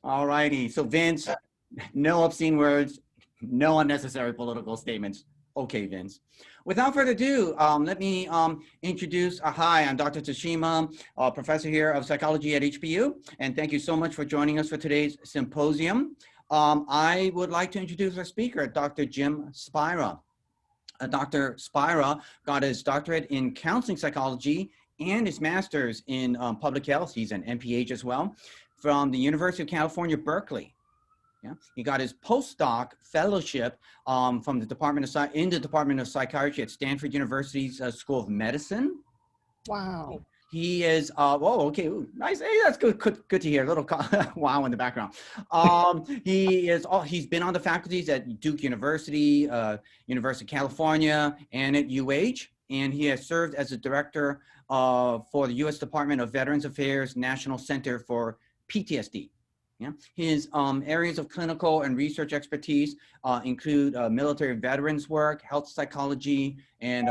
All righty. So Vince, no obscene words, no unnecessary political statements. Okay, Vince. Without further ado, let me introduce, hi, I'm Dr. Tashima, professor here of psychology at HPU, and thank you so much for joining us for today's symposium. I would like to introduce our speaker, Dr. Jim Spira. Dr. Spira got his doctorate in counseling psychology and his master's in public health. He's an MPH as well from the University of California, Berkeley. Yeah, he got his postdoc fellowship from the Department of Psychiatry at Stanford University's School of Medicine. Wow. He is, whoa, okay, ooh, nice. Hey, that's good to hear. A little wow in the background. He's been on the faculties at Duke University, University of California, and at UH. And he has served as a director for the U.S. Department of Veterans Affairs National Center for PTSD. Yeah. His areas of clinical and research expertise include military veterans work, health psychology, and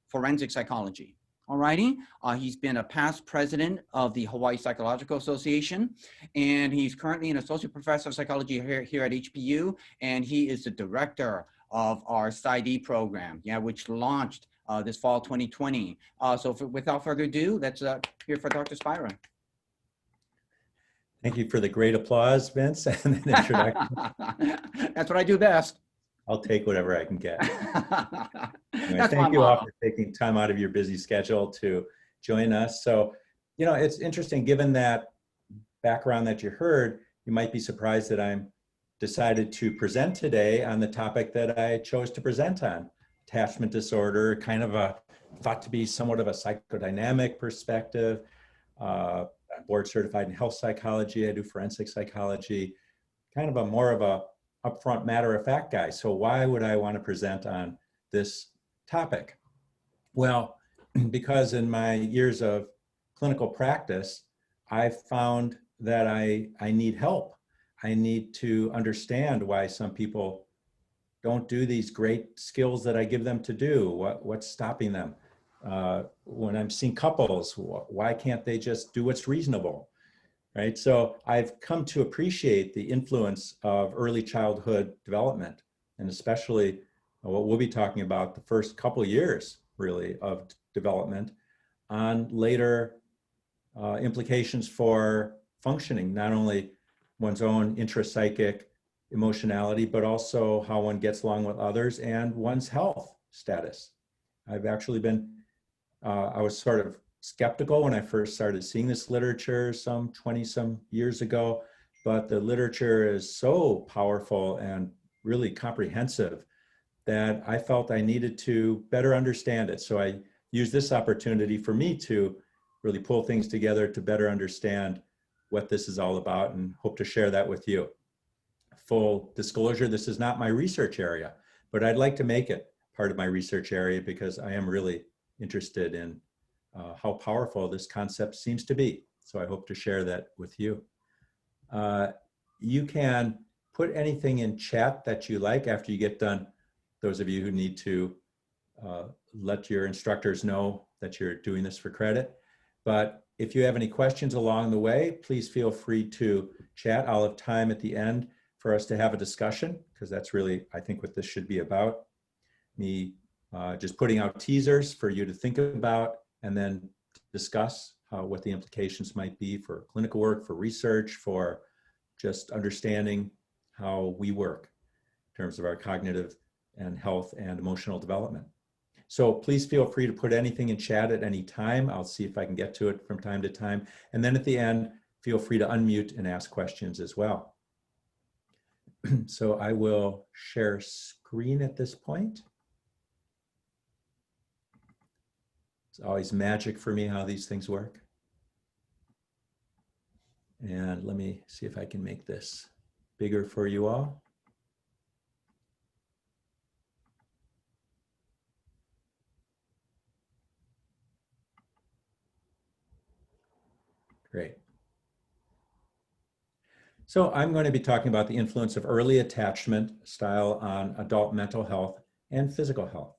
forensic psychology. Alrighty, he's been a past president of the Hawaii Psychological Association, and he's currently an associate professor of psychology here at HPU, and he is the director of our PsyD program, yeah, which launched this fall 2020. Without further ado, let's hear for Dr. Spira. Thank you for the great applause, Vince, and an introduction. That's what I do best. I'll take whatever I can get. Anyway, That's thank you all for taking time out of your busy schedule to join us. So, you know, it's interesting, given that background that you heard, you might be surprised that I'm decided to present today on the topic that I chose to present on, attachment disorder, kind of thought to be somewhat of a psychodynamic perspective. I'm board certified in health psychology. I do forensic psychology, kind of more of a upfront matter of fact guy. So why would I want to present on this topic? Well, because in my years of clinical practice, I've found that I need help. I need to understand why some people don't do these great skills that I give them to do. What's stopping them? When I'm seeing couples, why can't they just do what's reasonable, right? So I've come to appreciate the influence of early childhood development, and especially what we'll be talking about the first couple years, really, of development on later implications for functioning, not only one's own intrapsychic emotionality, but also how one gets along with others and one's health status. I've actually been I was sort of skeptical when I first started seeing this literature some 20-some years ago, but the literature is so powerful and really comprehensive that I felt I needed to better understand it. So I used this opportunity for me to really pull things together to better understand what this is all about, and hope to share that with you. Full disclosure, this is not my research area, but I'd like to make it part of my research area because I am really interested in how powerful this concept seems to be. So I hope to share that with you. You can put anything in chat that you like after you get done. Those of you who need to let your instructors know that you're doing this for credit. But if you have any questions along the way, please feel free to chat. I'll have time at the end for us to have a discussion, because that's really, I think, what this should be about. Me just putting out teasers for you to think about and then discuss what the implications might be for clinical work, for research, for just understanding how we work in terms of our cognitive and health and emotional development. So please feel free to put anything in chat at any time. I'll see if I can get to it from time to time. And then at the end, feel free to unmute and ask questions as well. So I will share screen at this point. It's always magic for me how these things work. And let me see if I can make this bigger for you all. Great. So I'm going to be talking about the influence of early attachment style on adult mental health and physical health.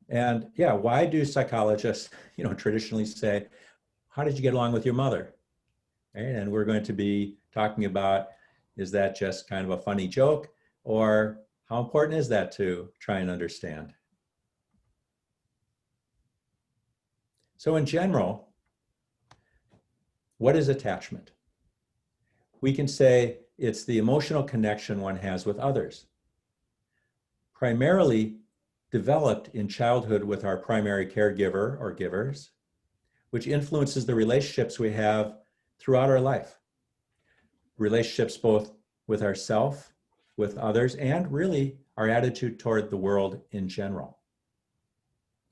And yeah, why do psychologists, traditionally say, how did you get along with your mother? right? And we're going to be talking about, is that just kind of a funny joke, or how important is that to try and understand? So in general, what is attachment? We can say it's the emotional connection one has with others, primarily developed in childhood with our primary caregiver or givers, which influences the relationships we have throughout our life. Relationships both with ourselves, with others, and really our attitude toward the world in general.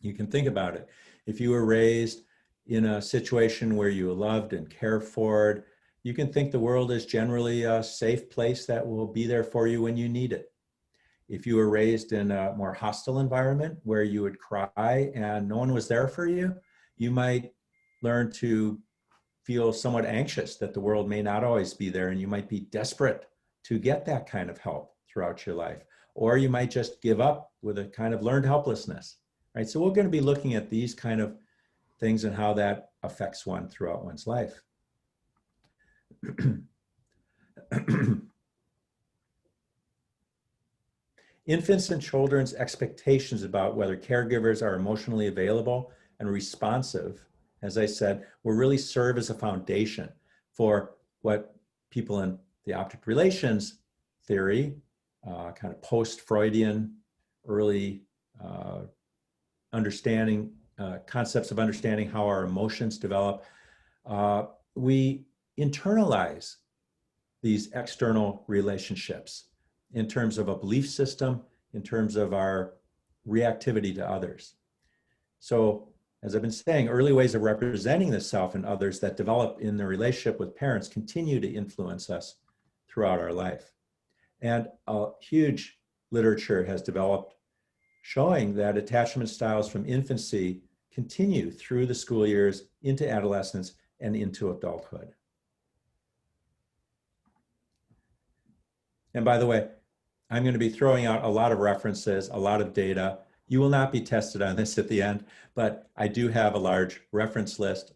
You can think about it. If you were raised in a situation where you loved and cared for, you can think the world is generally a safe place that will be there for you when you need it. If you were raised in a more hostile environment where you would cry and no one was there for you, you might learn to feel somewhat anxious that the world may not always be there, and you might be desperate to get that kind of help throughout your life. Or you might just give up with a kind of learned helplessness, right? So we're going to be looking at these kind of things and how that affects one throughout one's life. Infants and children's expectations about whether caregivers are emotionally available and responsive, as I said, will really serve as a foundation for what people in the object relations theory, kind of post-Freudian, early understanding, concepts of understanding how our emotions develop, we internalize these external relationships in terms of a belief system, in terms of our reactivity to others. So, as I've been saying, early ways of representing the self and others that develop in the relationship with parents continue to influence us throughout our life. And a huge literature has developed showing that attachment styles from infancy continue through the school years, into adolescence, and into adulthood. And by the way, I'm going to be throwing out a lot of references, a lot of data. You will not be tested on this at the end, but I do have a large reference list,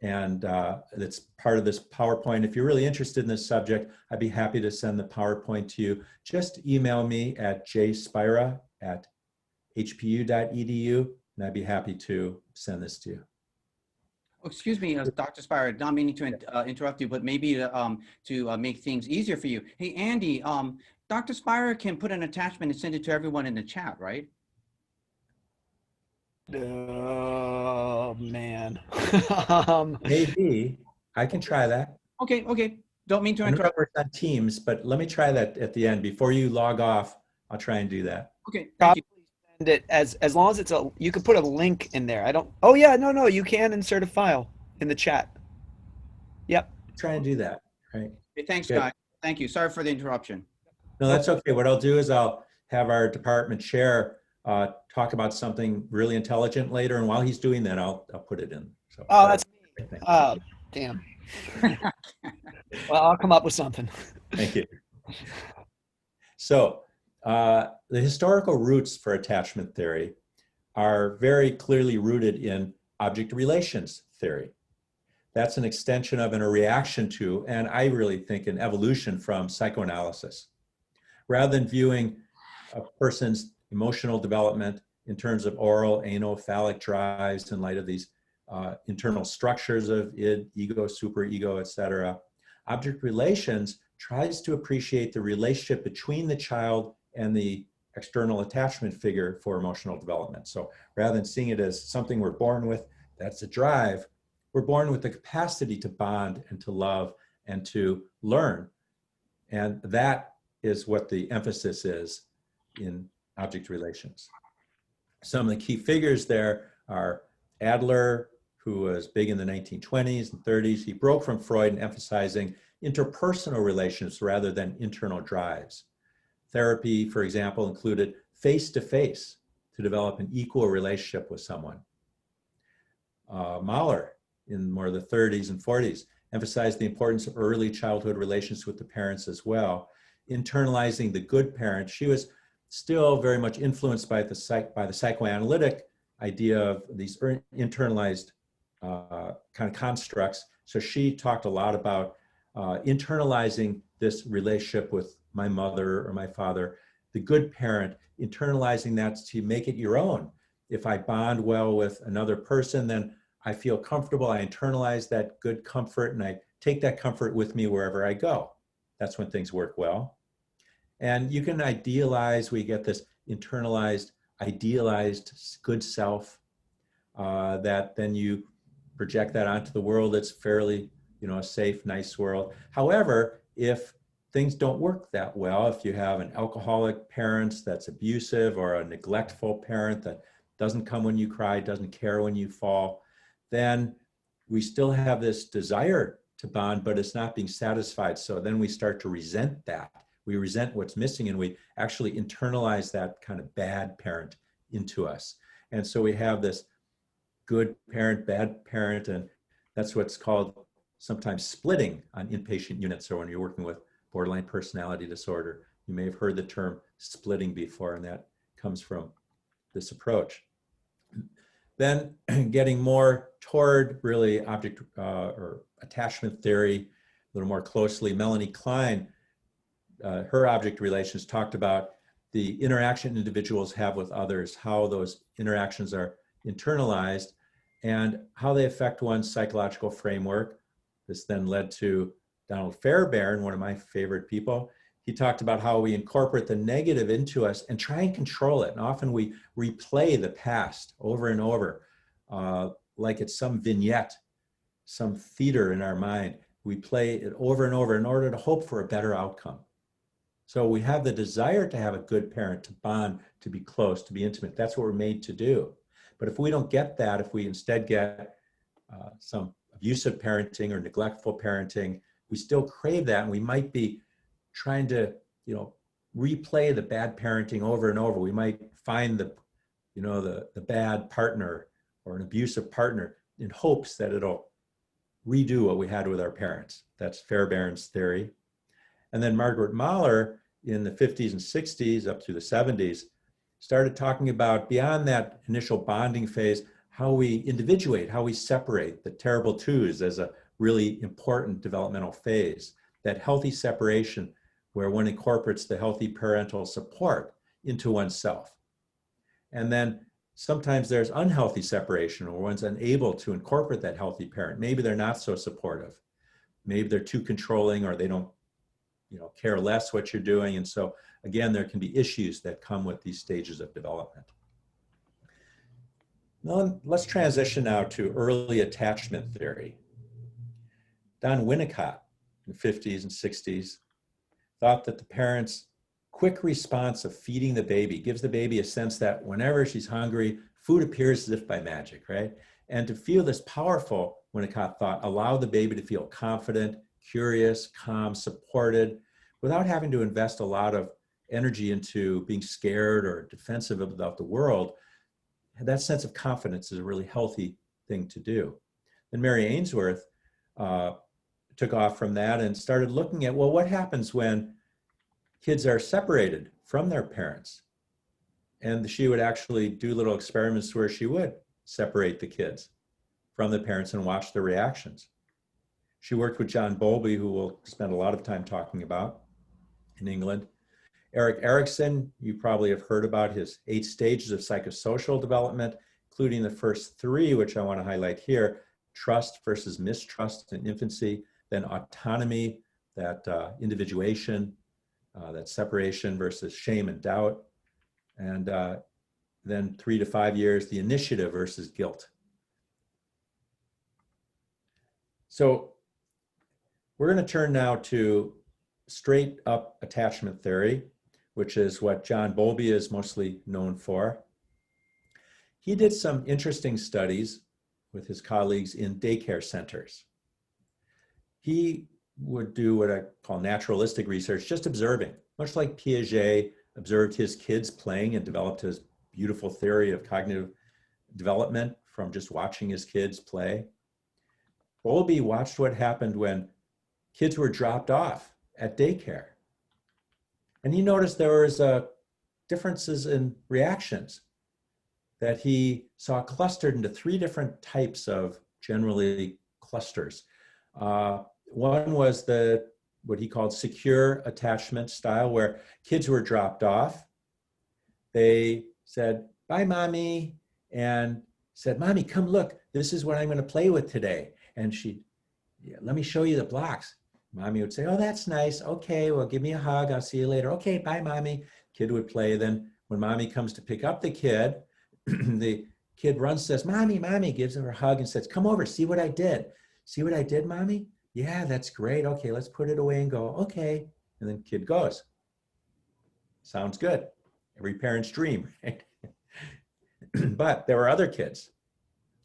and it's part of this PowerPoint. If you're really interested in this subject, I'd be happy to send the PowerPoint to you. Just email me at jspira@hpu.edu, and I'd be happy to send this to you. Oh, excuse me, Dr. Spira, not meaning to interrupt you, but maybe to make things easier for you. Hey, Andy, Dr. Spira can put an attachment and send it to everyone in the chat, right? Oh, man. Maybe. I can try that. Okay, okay. Don't mean to I know interrupt. it works on Teams, but let me try that at the end. Before you log off, I'll try and do that. Okay, thank you. Send it as long as it's you could put a link in there. I don't, oh yeah, no, you can insert a file in the chat. Yep. Try and do that, right? Hey, thanks, Good. guys. Thank you. Sorry for the interruption. No, that's okay. What I'll do is I'll have our department chair talk about something really intelligent later, and while he's doing that, I'll put it in. So, Oh, that's me. Oh, damn. Well, I'll come up with something. Thank you. So the historical roots for attachment theory are very clearly rooted in object relations theory. That's an extension of and a reaction to, and I really think an evolution from psychoanalysis. Rather than viewing a person's emotional development in terms of oral, anal, phallic drives in light of these internal structures of id, ego, superego, etc., object relations tries to appreciate the relationship between the child and the external attachment figure for emotional development. So rather than seeing it as something we're born with, that's a drive, we're born with the capacity to bond and to love and to learn. And that is what the emphasis is in object relations. Some of the key figures there are Adler, who was big in the 1920s and 30s. He broke from Freud in emphasizing interpersonal relations rather than internal drives. Therapy, for example, included face-to-face to develop an equal relationship with someone. Mahler, in more of the 30s and 40s, emphasized the importance of early childhood relations with the parents as well, internalizing the good parent. She was still very much influenced by the psychoanalytic idea of these internalized kind of constructs. So she talked a lot about internalizing this relationship with my mother or my father, the good parent, internalizing that to make it your own. If I bond well with another person, then I feel comfortable. I internalize that good comfort and I take that comfort with me wherever I go. That's when things work well. And you can idealize, we get this internalized, idealized good self that then you project that onto the world. It's fairly, a safe, nice world. However, if things don't work that well, if you have an alcoholic parent that's abusive or a neglectful parent that doesn't come when you cry, doesn't care when you fall, then we still have this desire to bond, but it's not being satisfied. So then we start to resent that. We resent what's missing and we actually internalize that kind of bad parent into us. And so we have this good parent, bad parent, and that's what's called sometimes splitting on inpatient units. Or when you're working with borderline personality disorder, you may have heard the term splitting before, and that comes from this approach. Then getting more toward really object or attachment theory, a little more closely, Melanie Klein, her object relations talked about the interaction individuals have with others, how those interactions are internalized, and how they affect one's psychological framework. This then led to Donald Fairbairn, one of my favorite people. He talked about how we incorporate the negative into us and try and control it. And often we replay the past over and over, like it's some vignette, some theater in our mind. We play it over and over in order to hope for a better outcome. So we have the desire to have a good parent, to bond, to be close, to be intimate. That's what we're made to do. But if we don't get that, if we instead get some abusive parenting or neglectful parenting, we still crave that, and we might be trying to, replay the bad parenting over and over. We might find the bad partner or an abusive partner in hopes that it'll redo what we had with our parents. That's Fairbairn's theory. And then Margaret Mahler in the 50s and 60s up through the 70s started talking about, beyond that initial bonding phase, how we individuate, how we separate the terrible twos as a really important developmental phase, that healthy separation where one incorporates the healthy parental support into oneself. And then sometimes there's unhealthy separation where one's unable to incorporate that healthy parent. Maybe they're not so supportive. Maybe they're too controlling, or they don't care less what you're doing. And so again, there can be issues that come with these stages of development. Now, let's transition now to early attachment theory. Don Winnicott in the 50s and 60s thought that the parent's quick response of feeding the baby gives the baby a sense that whenever she's hungry, food appears as if by magic, right? And to feel this powerful, Winnicott thought, allow the baby to feel confident, curious, calm, supported, without having to invest a lot of energy into being scared or defensive about the world. And that sense of confidence is a really healthy thing to do. And Mary Ainsworth took off from that and started looking at, well, what happens when kids are separated from their parents? And she would actually do little experiments where she would separate the kids from the parents and watch their reactions. She worked with John Bowlby, who we'll spend a lot of time talking about in England. Erik Erikson, you probably have heard about his 8 stages of psychosocial development, including the first 3, which I want to highlight here: trust versus mistrust in infancy, then autonomy, that individuation, that separation versus shame and doubt, and then 3 to 5 years, the initiative versus guilt. So we're going to turn now to straight up attachment theory, which is what John Bowlby is mostly known for. He did some interesting studies with his colleagues in daycare centers. He would do what I call naturalistic research, just observing, much like Piaget observed his kids playing and developed his beautiful theory of cognitive development from just watching his kids play. Bowlby watched what happened when kids were dropped off at daycare. And he noticed there was differences in reactions that he saw clustered into 3 different types of, generally, clusters. One was what he called secure attachment style, where kids were dropped off. They said, bye, mommy, and said, mommy, come look, this is what I'm going to play with today. And yeah, let me show you the blocks. Mommy would say, oh, that's nice. Okay, well, give me a hug. I'll see you later. Okay, bye, mommy. Kid would play. Then when mommy comes to pick up the kid, the kid runs, says, mommy, mommy, gives her a hug and says, come over, see what I did. See what I did, mommy? Yeah, that's great. Okay, let's put it away and go, okay. And then kid goes. Sounds good. Every parent's dream, right? But there were other kids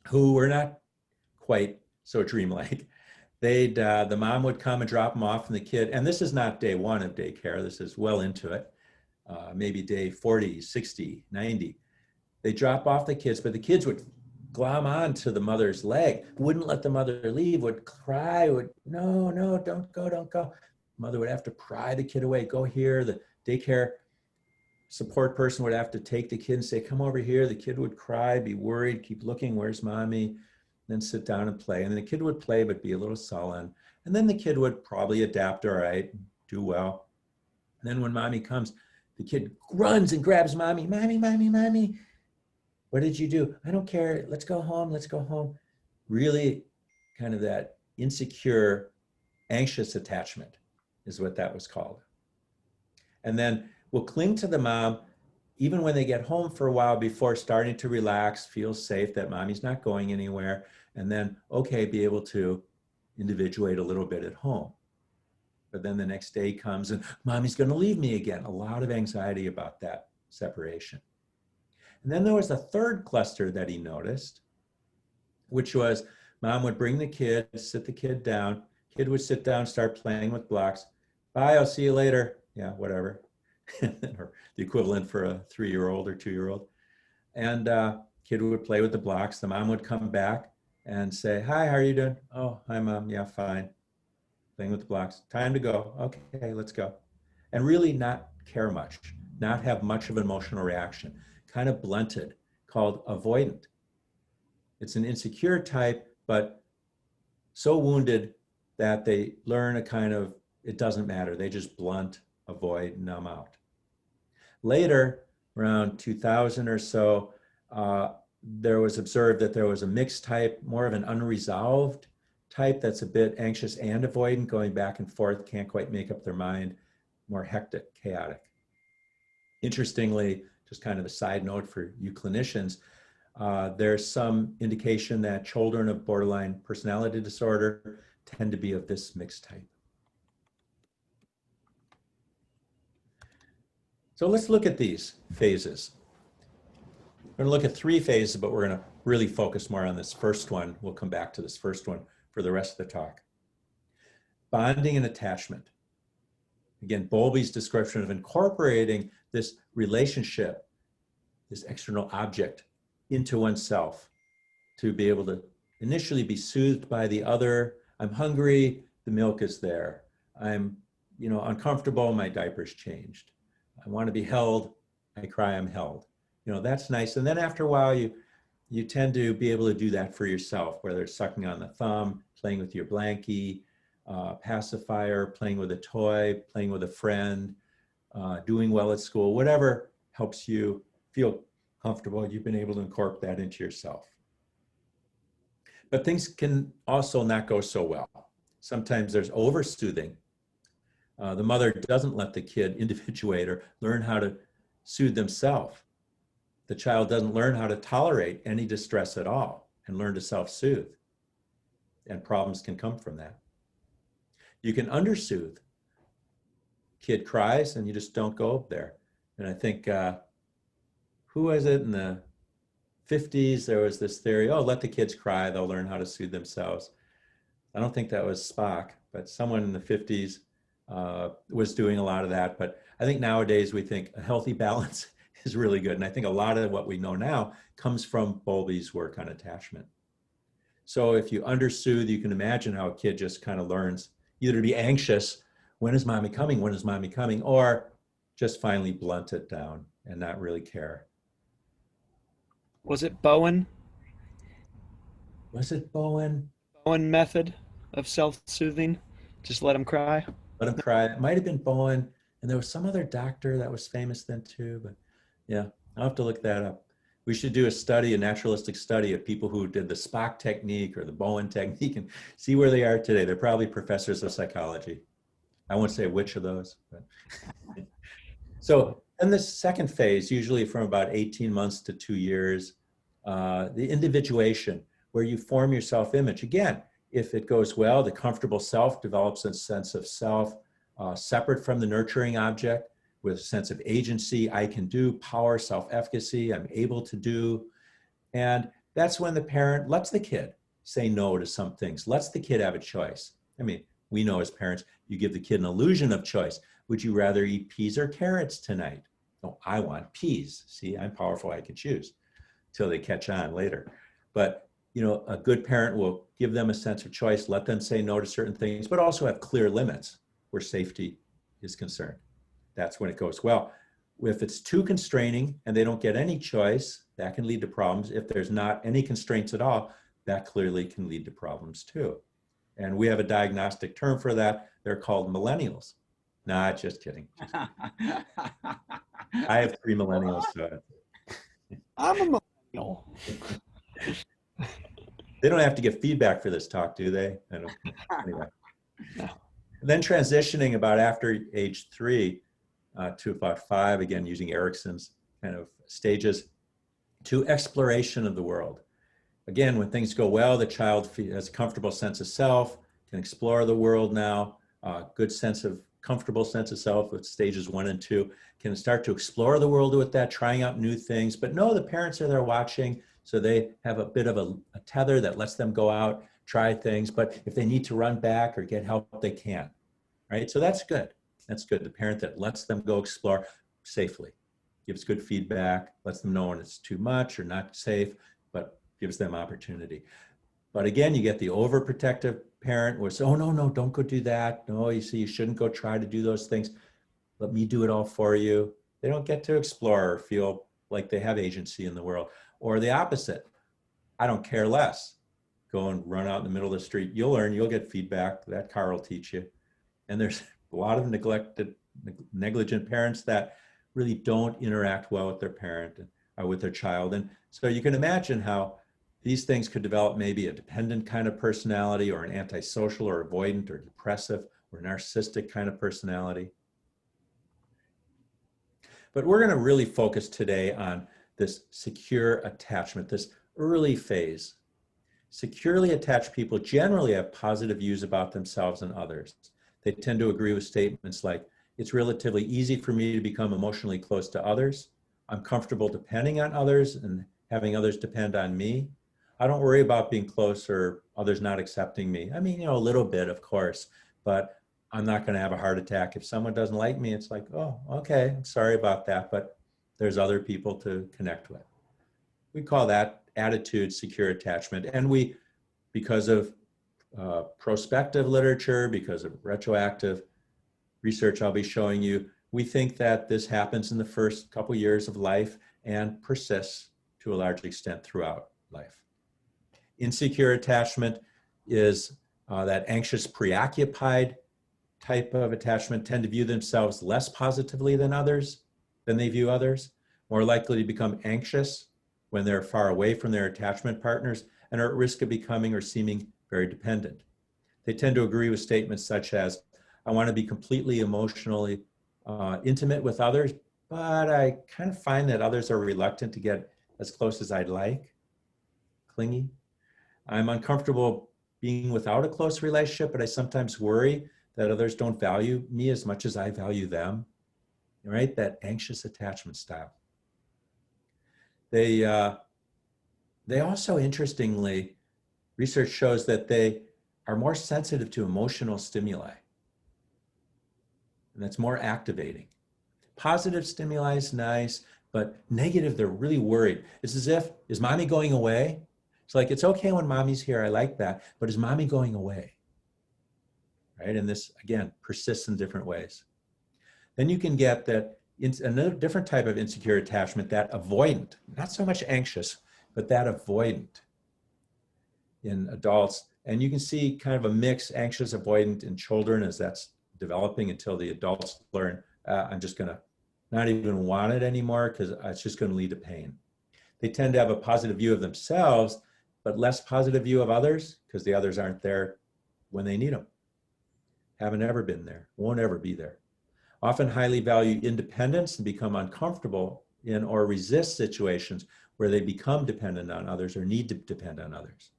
who were not quite so dreamlike. The mom would come and drop them off, and the kid, and this is not day one of daycare, this is well into it, maybe day 40, 60, 90. They drop off the kids, but the kids would glom on to the mother's leg, wouldn't let the mother leave, would cry, no, don't go, don't go. Mother would have to pry the kid away, go here. The daycare support person would have to take the kid and say, come over here. The kid would cry, be worried, keep looking, where's mommy? Then sit down and play. And then the kid would play, but be a little sullen. And then the kid would probably adapt all right, do well. And then when mommy comes, the kid runs and grabs mommy, mommy, mommy, mommy. What did you do? I don't care. Let's go home. Let's go home. Really kind of that insecure, anxious attachment is what that was called. And then we'll cling to the mom even when they get home for a while before starting to relax, feel safe that mommy's not going anywhere, and then, okay, be able to individuate a little bit at home. But then the next day comes and mommy's going to leave me again. A lot of anxiety about that separation. And then there was a third cluster that he noticed, which was mom would bring the kid, sit the kid down, kid would sit down, start playing with blocks. Bye, I'll see you later. Yeah, whatever. Or the equivalent for a 3-year-old or 2-year-old. And kid would play with the blocks. The mom would come back and say, hi, how are you doing? Oh, hi, mom. Yeah, fine. Playing with the blocks. Time to go. Okay, let's go. And really not care much, not have much of an emotional reaction, kind of blunted, called avoidant. It's an insecure type, but so wounded that they learn a kind of, it doesn't matter. They just blunt, avoid, numb out. Later, around 2000 or so, there was observed that there was a mixed type, more of an unresolved type that's a bit anxious and avoidant, going back and forth, can't quite make up their mind, more hectic, chaotic. Interestingly, just kind of a side note for you clinicians, there's some indication that children of borderline personality disorder tend to be of this mixed type. So let's look at these phases. We're going to look at 3 phases, but we're going to really focus more on this first one. We'll come back to this first one for the rest of the talk. Bonding and attachment. Again, Bowlby's description of incorporating this relationship, this external object, into oneself to be able to initially be soothed by the other. I'm hungry, the milk is there. I'm, uncomfortable, my diaper's changed. I want to be held, I cry, I'm held. That's nice. And then after a while, you tend to be able to do that for yourself, whether it's sucking on the thumb, playing with your blankie, pacifier, playing with a toy, playing with a friend, doing well at school, whatever helps you feel comfortable. You've been able to incorporate that into yourself. But things can also not go so well. Sometimes there's over-soothing. The mother doesn't let the kid individuate or learn how to soothe themselves. The child doesn't learn how to tolerate any distress at all and learn to self-soothe. And problems can come from that. You can undersoothe. Kid cries and you just don't go up there. And I think, who was it in the 50s? There was this theory, let the kids cry, they'll learn how to soothe themselves. I don't think that was Spock, but someone in the 50s was doing a lot of that. But I think nowadays we think a healthy balance is really good. And I think a lot of what we know now comes from Bowlby's work on attachment. So if you undersoothe, you can imagine how a kid just kind of learns either to be anxious, when is mommy coming? When is mommy coming? Or just finally blunt it down and not really care. Was it Bowen? Was it Bowen? Bowen method of self-soothing? Just let them cry? Let him cry. It might have been Bowen, and there was some other doctor that was famous then too, but yeah, I'll have to look that up. We should do a study, a naturalistic study of people who did the Spock technique or the Bowen technique and see where they are today. They're probably professors of psychology. I won't say which of those. But. So in the second phase, usually from about 18 months to 2 years, the individuation, where you form your self-image. Again, if it goes well, the comfortable self develops a sense of self separate from the nurturing object with a sense of agency. I can do, power, self-efficacy, I'm able to do. And that's when the parent lets the kid say no to some things, lets the kid have a choice. I mean, we know as parents, you give the kid an illusion of choice. Would you rather eat peas or carrots tonight? Oh, I want peas. See, I'm powerful, I can choose, till they catch on later. But you know, a good parent will give them a sense of choice, let them say no to certain things, but also have clear limits where safety is concerned. That's when it goes well. If it's too constraining and they don't get any choice, that can lead to problems. If there's not any constraints at all, that clearly can lead to problems too. And we have a diagnostic term for that. They're called millennials. Nah, just kidding. I have 3 millennials, so. I'm a millennial. They don't have to get feedback for this talk, do they? I don't, anyway. No. Then transitioning about after age 3 to about 5, again, using Erickson's kind of stages, to exploration of the world. Again, when things go well, the child has a comfortable sense of self, can explore the world now, good sense of comfortable sense of self with stages 1 and 2, can start to explore the world with that, trying out new things. But no, the parents are there watching, so they have a bit of a tether that lets them go out, try things. But if they need to run back or get help, they can, right? So that's good. That's good. The parent that lets them go explore safely, gives good feedback, lets them know when it's too much or not safe, but gives them opportunity. But again, you get the overprotective parent where it's, oh, no, don't go do that. No, you see, you shouldn't go try to do those things. Let me do it all for you. They don't get to explore or feel like they have agency in the world. Or the opposite, I don't care less. Go and run out in the middle of the street. You'll learn, you'll get feedback. That car will teach you. And there's a lot of negligent parents that really don't interact well with their parent or with their child. And so you can imagine how these things could develop maybe a dependent kind of personality or an antisocial or avoidant or depressive or narcissistic kind of personality. But we're going to really focus today on this secure attachment, this early phase. Securely attached people generally have positive views about themselves and others. They tend to agree with statements like, it's relatively easy for me to become emotionally close to others. I'm comfortable depending on others and having others depend on me. I don't worry about being close or others not accepting me. I mean, you know, a little bit, of course, but I'm not going to have a heart attack. If someone doesn't like me, it's like, oh, okay, I'm sorry about that, but there's other people to connect with. We call that attitude secure attachment. And we, because of prospective literature, because of retroactive research I'll be showing you, we think that this happens in the first couple years of life and persists to a large extent throughout life. Insecure attachment is that anxious, preoccupied type of attachment, tend to view themselves less positively than they view others, more likely to become anxious when they're far away from their attachment partners, and are at risk of becoming or seeming very dependent. They tend to agree with statements such as, I want to be completely emotionally intimate with others, but I kind of find that others are reluctant to get as close as I'd like, clingy. I'm uncomfortable being without a close relationship, but I sometimes worry that others don't value me as much as I value them, right? That anxious attachment style. They also, interestingly, research shows that they are more sensitive to emotional stimuli. And that's more activating. Positive stimuli is nice, but negative, they're really worried. It's as if, is mommy going away? It's like, it's okay when mommy's here, I like that, but is mommy going away? Right, and this, again, persists in different ways. Then you can get that, another different type of insecure attachment, that avoidant, not so much anxious, but that avoidant. In adults, And you can see kind of a mix, anxious, avoidant in children as that's developing until the adults learn, I'm just gonna not even want it anymore because it's just gonna lead to pain. They tend to have a positive view of themselves, but less positive view of others because the others aren't there when they need them. Haven't ever been there, won't ever be there. Often highly value independence and become uncomfortable in or resist situations where they become dependent on others or need to depend on others.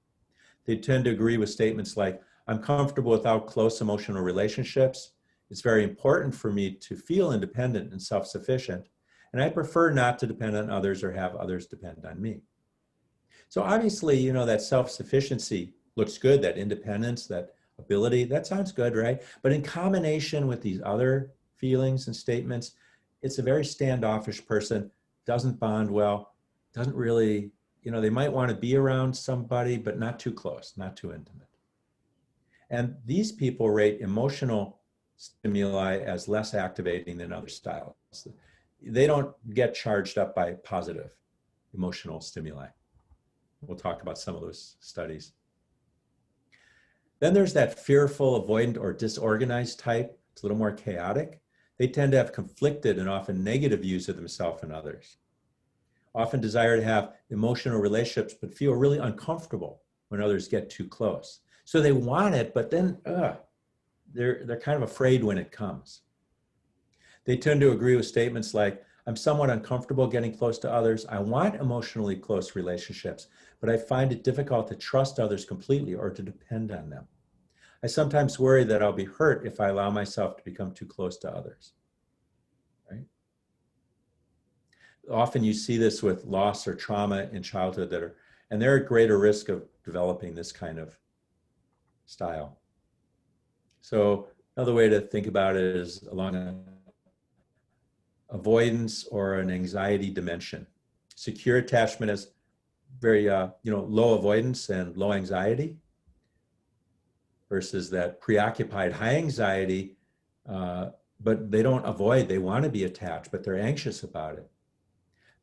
They tend to agree with statements like, I'm comfortable without close emotional relationships. It's very important for me to feel independent and self-sufficient, and I prefer not to depend on others or have others depend on me. So obviously, you know, that self-sufficiency looks good, that independence, that ability, that sounds good, right? But in combination with these other feelings and statements, it's a very standoffish person, doesn't bond well, doesn't really, you know, they might want to be around somebody, but not too close, not too intimate. And these people rate emotional stimuli as less activating than other styles. They don't get charged up by positive emotional stimuli. We'll talk about some of those studies. Then there's that fearful, avoidant, or disorganized type. It's a little more chaotic. They tend to have conflicted and often negative views of themselves and others. Often desire to have emotional relationships, but feel really uncomfortable when others get too close. So they want it, but then they're kind of afraid when it comes. They tend to agree with statements like, I'm somewhat uncomfortable getting close to others. I want emotionally close relationships, but I find it difficult to trust others completely or to depend on them. I sometimes worry that I'll be hurt if I allow myself to become too close to others. Right? Often you see this with loss or trauma in childhood and they're at greater risk of developing this kind of style. So another way to think about it is along an avoidance or an anxiety dimension. Secure attachment is very low avoidance and low anxiety versus that preoccupied high anxiety, but they don't avoid, they want to be attached, but they're anxious about it.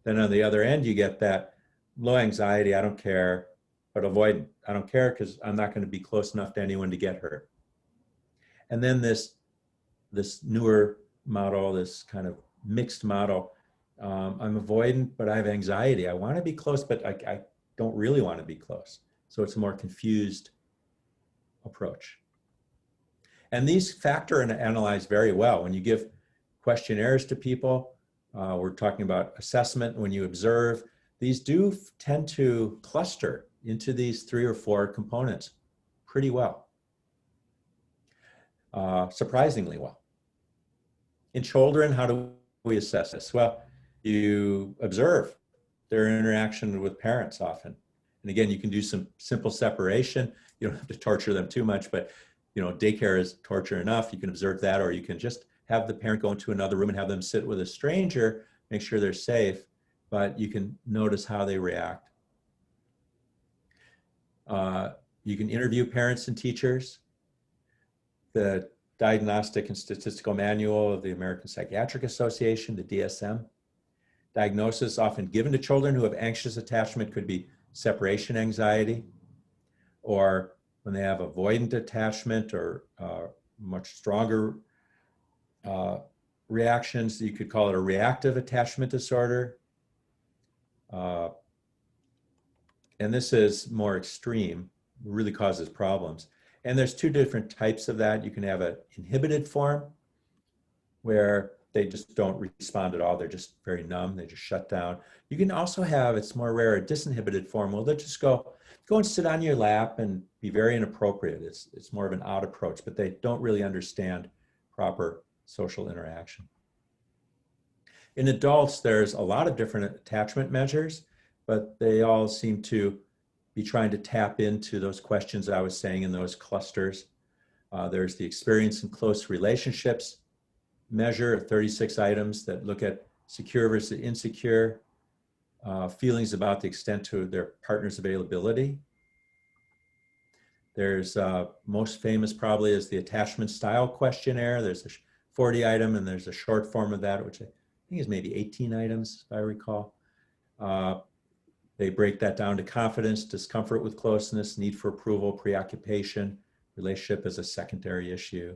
Then on the other end, you get that low anxiety, I don't care, but avoidant. I don't care because I'm not going to be close enough to anyone to get hurt. And then this newer model, this kind of mixed model, I'm avoidant, but I have anxiety. I want to be close, but I don't really want to be close. So it's a more confused approach. And these factor and analyze very well. When you give questionnaires to people, we're talking about assessment, when you observe, these do tend to cluster into these 3 or 4 components pretty well, surprisingly well. In children, how do we assess this? Well, you observe their interaction with parents often. And again, you can do some simple separation. You don't have to torture them too much, but daycare is torture enough. You can observe that, or you can just have the parent go into another room and have them sit with a stranger, make sure they're safe, but you can notice how they react. You can interview parents and teachers. The Diagnostic and Statistical Manual of the American Psychiatric Association, the DSM. Diagnosis often given to children who have anxious attachment could be separation anxiety, or when they have avoidant attachment or much stronger reactions, you could call it a reactive attachment disorder. And this is more extreme, really causes problems. And there's 2 different types of that. You can have an inhibited form where they just don't respond at all. They're just very numb. They just shut down. You can also have, it's more rare, a disinhibited form. Well, they'll just go and sit on your lap and be very inappropriate. It's more of an odd approach, but they don't really understand proper social interaction. In adults, there's a lot of different attachment measures, but they all seem to be trying to tap into those questions I was saying in those clusters. There's the experience in close relationships measure of 36 items that look at secure versus insecure, feelings about the extent to their partner's availability. There's most famous probably is the attachment style questionnaire. There's a 40 item and there's a short form of that, which I think is maybe 18 items, if I recall. They break that down to confidence, discomfort with closeness, need for approval, preoccupation, relationship as a secondary issue.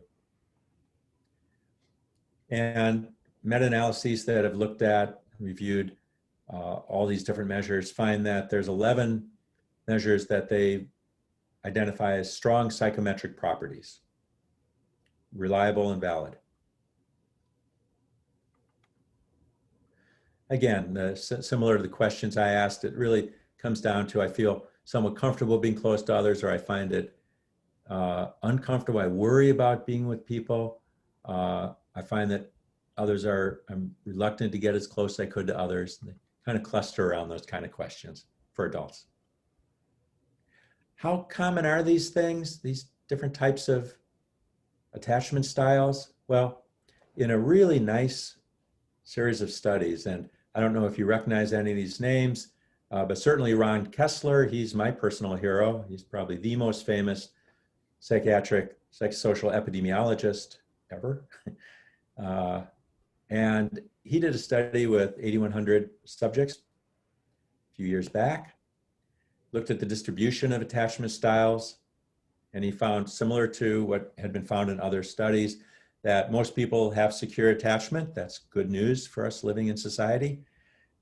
And meta-analyses that have looked at, reviewed all these different measures find that there's 11 measures that they identify as strong psychometric properties, reliable and valid. Again, similar to the questions I asked, it really comes down to I feel somewhat comfortable being close to others, or I find it uncomfortable. I worry about being with people. I find that I'm reluctant to get as close as I could to others. They kind of cluster around those kind of questions for adults. How common are these things, these different types of attachment styles? Well, in a really nice series of studies, and I don't know if you recognize any of these names, but certainly Ron Kessler, he's my personal hero. He's probably the most famous psychiatric, psychosocial epidemiologist ever. And he did a study with 8,100 subjects a few years back, looked at the distribution of attachment styles, and he found, similar to what had been found in other studies, that most people have secure attachment. That's good news for us living in society.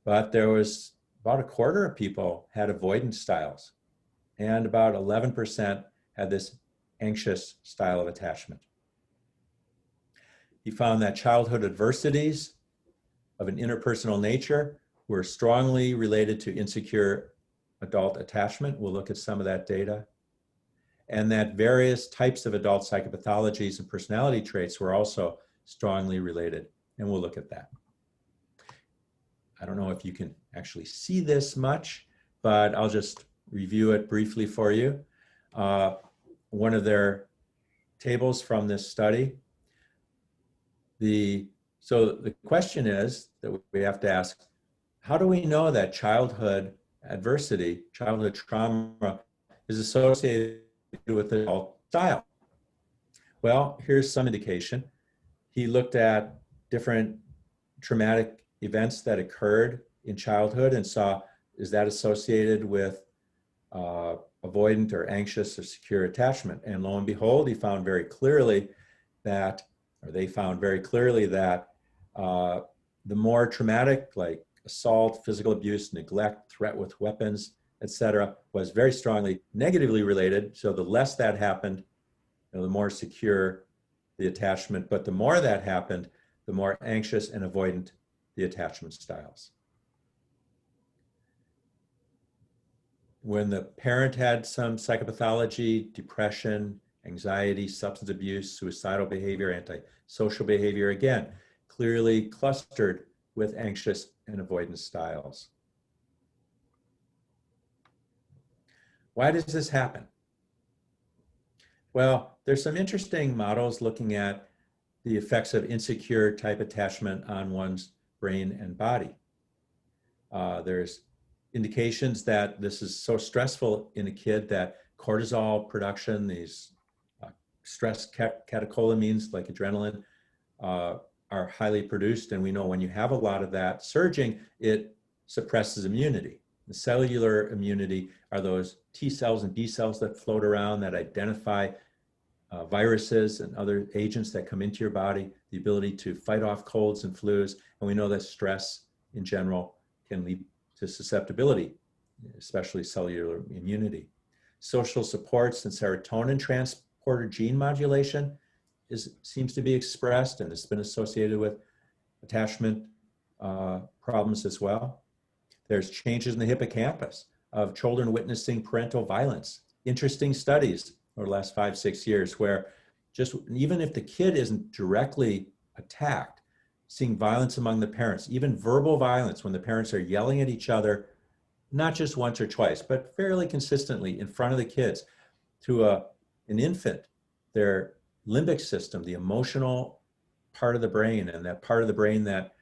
But there was about a quarter of people had avoidance styles, and about 11% had this anxious style of attachment. He found that childhood adversities of an interpersonal nature were strongly related to insecure adult attachment. We'll look at some of that data. And that various types of adult psychopathologies and personality traits were also strongly related. And we'll look at that. I don't know if you can actually see this much, but I'll just review it briefly for you. One of their tables from this study. So the question is that we have to ask, how do we know that childhood adversity, childhood trauma is associated with adult style? Well, here's some indication. He looked at different traumatic events that occurred in childhood and saw, is that associated with avoidant or anxious or secure attachment? And lo and behold, he found very clearly that, or they found very clearly that the more traumatic, like assault, physical abuse, neglect, threat with weapons, etc., was very strongly negatively related. So the less that happened, the more secure the attachment. But the more that happened, the more anxious and avoidant the attachment styles. When the parent had some psychopathology, depression, anxiety, substance abuse, suicidal behavior, antisocial behavior, again, clearly clustered with anxious and avoidance styles. Why does this happen? Well, there's some interesting models looking at the effects of insecure type attachment on one's brain and body. There's indications that this is so stressful in a kid that cortisol production, these stress catecholamines like adrenaline, are highly produced. And we know when you have a lot of that surging, it suppresses immunity. The cellular immunity are those T cells and B cells that float around that identify viruses and other agents that come into your body, the ability to fight off colds and flus. And we know that stress in general can lead to susceptibility, especially cellular immunity. Social supports and serotonin transporter gene modulation seems to be expressed, and it's been associated with attachment problems as well. There's changes in the hippocampus of children witnessing parental violence. Interesting studies over the last 5-6 years where just even if the kid isn't directly attacked, seeing violence among the parents, even verbal violence when the parents are yelling at each other, not just once or twice, but fairly consistently in front of the kids. To an infant, their limbic system, the emotional part of the brain, and that part of the brain that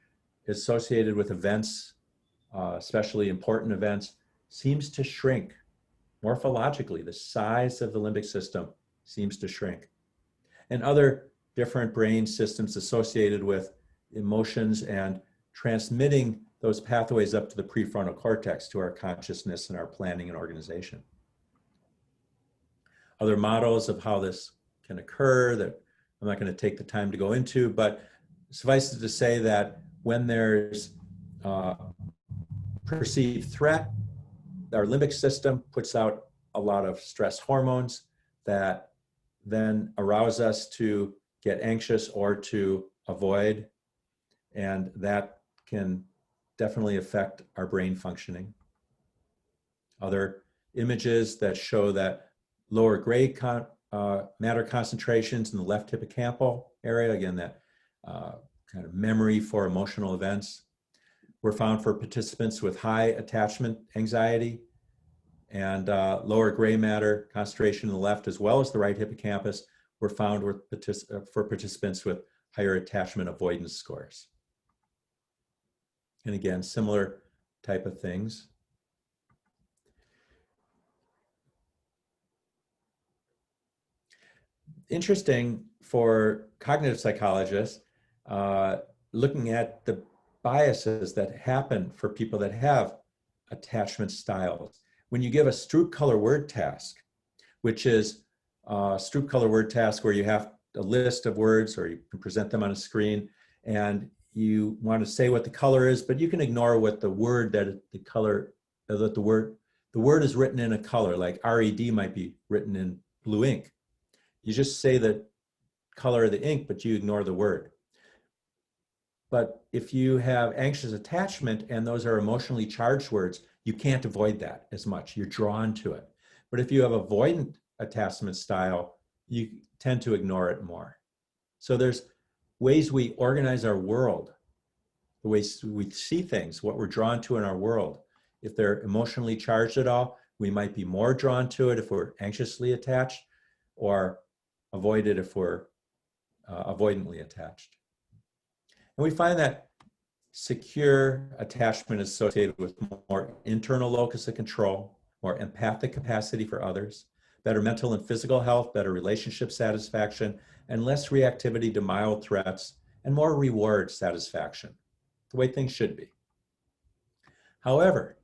is associated with events, especially important events, seems to shrink. Morphologically, the size of the limbic system seems to shrink. And other different brain systems associated with emotions and transmitting those pathways up to the prefrontal cortex, to our consciousness and our planning and organization. Other models of how this can occur that I'm not going to take the time to go into, but suffice it to say that when there's perceived threat, our limbic system puts out a lot of stress hormones that then arouse us to get anxious or to avoid, and that can definitely affect our brain functioning. Other images that show that lower grade matter concentrations in the left hippocampal area, again, that kind of memory for emotional events, were found for participants with high attachment anxiety, and lower gray matter concentration in the left as well as the right hippocampus were found for participants with higher attachment avoidance scores. And again, similar type of things. Interesting for cognitive psychologists, looking at the biases that happen for people that have attachment styles. When you give a Stroop color word task, which is a Stroop color word task where you have a list of words or you can present them on a screen and you want to say what the color is, but you can ignore what the word that the color, that the word is written in a color, like RED might be written in blue ink. You just say the color of the ink, but you ignore the word. But if you have anxious attachment and those are emotionally charged words, you can't avoid that as much. You're drawn to it. But if you have avoidant attachment style, you tend to ignore it more. So there's ways we organize our world, the ways we see things, what we're drawn to in our world. If they're emotionally charged at all, we might be more drawn to it if we're anxiously attached, or avoid it if we're avoidantly attached. And we find that secure attachment is associated with more internal locus of control, more empathic capacity for others, better mental and physical health, better relationship satisfaction, and less reactivity to mild threats, and more reward satisfaction, the way things should be. However,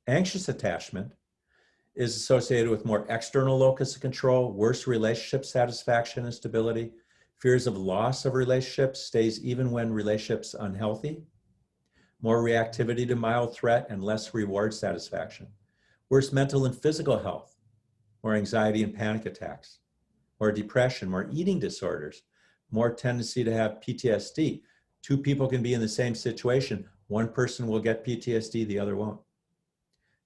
anxious attachment is associated with more external locus of control, worse relationship satisfaction and stability, fears of loss of relationships, stays even when relationships unhealthy, more reactivity to mild threat and less reward satisfaction, worse mental and physical health, more anxiety and panic attacks, more depression, more eating disorders, more tendency to have PTSD. Two people can be in the same situation. One person will get PTSD, the other won't.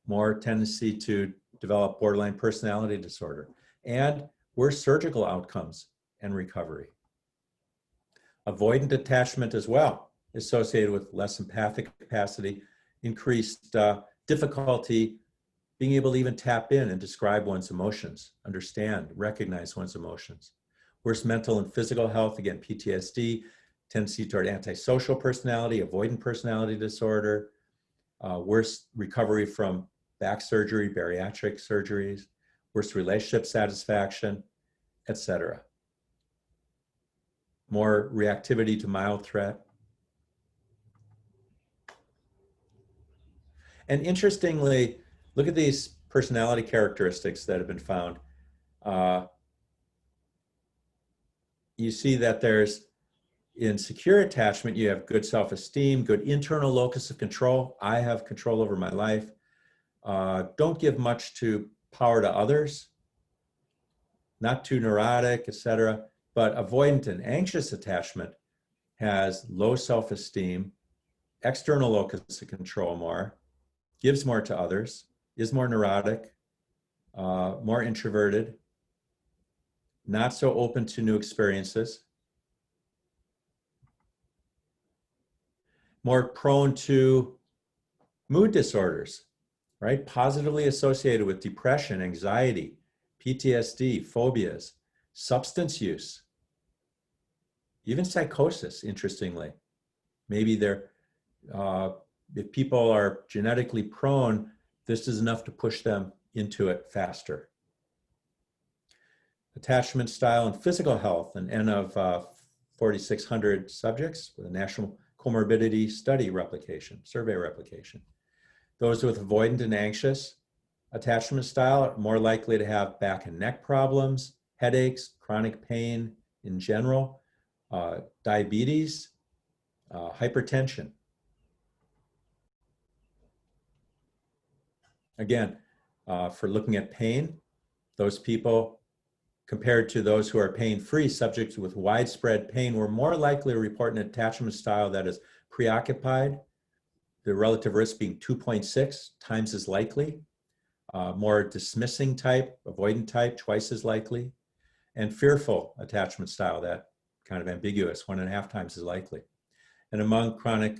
More tendency to develop borderline personality disorder, and worse surgical outcomes and recovery. Avoidant attachment as well, associated with less empathic capacity, increased difficulty being able to even tap in and describe one's emotions, understand, recognize one's emotions. Worse mental and physical health, again, PTSD, tendency toward antisocial personality, avoidant personality disorder, worse recovery from back surgery, bariatric surgeries, worse relationship satisfaction, etc. More reactivity to mild threat. And interestingly, look at these personality characteristics that have been found. You see that there's, in secure attachment, you have good self-esteem, good internal locus of control. I have control over my life. Don't give much to power to others, not too neurotic, etc. But avoidant and anxious attachment has low self-esteem, external locus of control more, gives more to others, is more neurotic, more introverted, not so open to new experiences, more prone to mood disorders, right? Positively associated with depression, anxiety, PTSD, phobias, substance use, even psychosis, interestingly. Maybe they're, if people are genetically prone, this is enough to push them into it faster. Attachment style and physical health, an N of 4,600 subjects with a national comorbidity study replication, survey replication. Those with avoidant and anxious attachment style are more likely to have back and neck problems, headaches, chronic pain in general, diabetes, hypertension. Again, for looking at pain, those people compared to those who are pain-free, subjects with widespread pain were more likely to report an attachment style that is preoccupied, the relative risk being 2.6 times as likely, more dismissing type, avoidant type, twice as likely, and fearful attachment style, that kind of ambiguous, 1.5 times as likely. And among chronic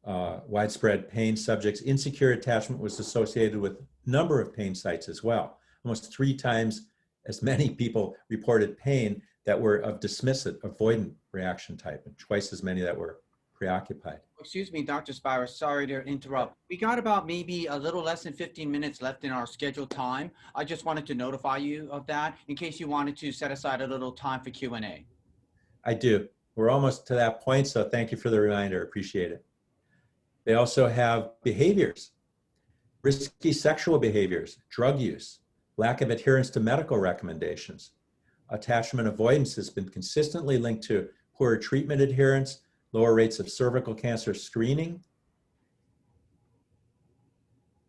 widespread pain subjects, insecure attachment was associated with number of pain sites as well. Almost 3 times as many people reported pain that were of dismissive, avoidant reaction type, and twice as many that were preoccupied. Excuse me, Dr. Spira, sorry to interrupt. We got about maybe a little less than 15 minutes left in our scheduled time. I just wanted to notify you of that in case you wanted to set aside a little time for Q&A. I do. We're almost to that point, so thank you for the reminder. Appreciate it. They also have behaviors, risky sexual behaviors, drug use, lack of adherence to medical recommendations. Attachment avoidance has been consistently linked to poor treatment adherence, lower rates of cervical cancer screening.